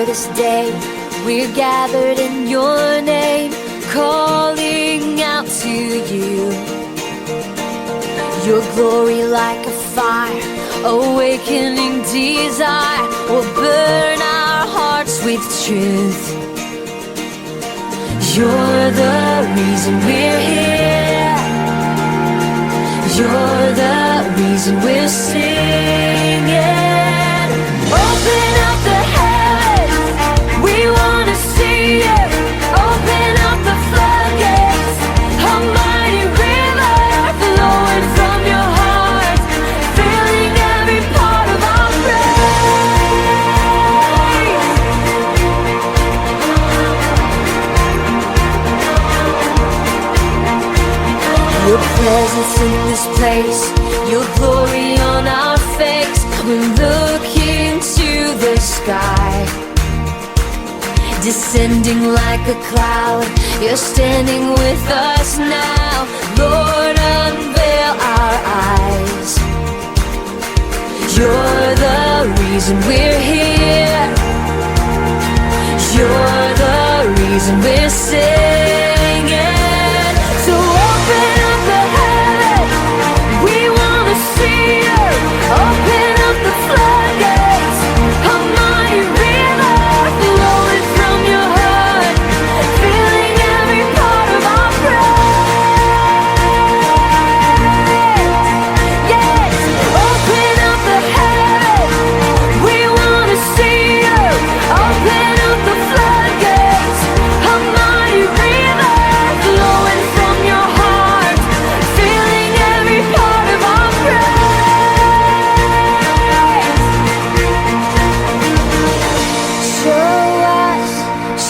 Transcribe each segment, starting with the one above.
here this day, we're gathered in your name, calling out to you. Your glory like a fire, awakening desire, will burn our hearts with truth. You're the reason we're here. You're the reason we're singing. Open up the heavens, we want to see you. Open up the floodgates, a mighty river flowing from your heart, filling every part of our Your presence in this place, your glory on our face. We're looking to the sky, descending like a cloud. You're standing with us now. Lord, unveil our eyes. You're the reason we're here. You're the reason we're singing. So open up the heavens, we want to see you. Open up the floodgates, a mighty river flowing from your heart, filling every part of our praise. Yes, open up the heavens, we want to see you. Open up the floodgates, a mighty river flowing from your heart, filling every part of our praise.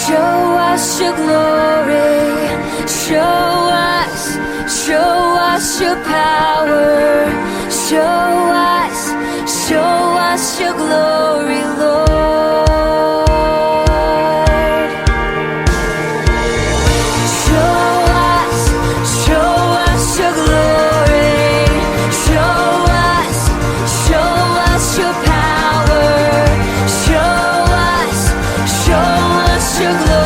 Show us your glory. Show us your power. Show us your glory, Lord. Show us your glory. Show us your power. Show us your glory.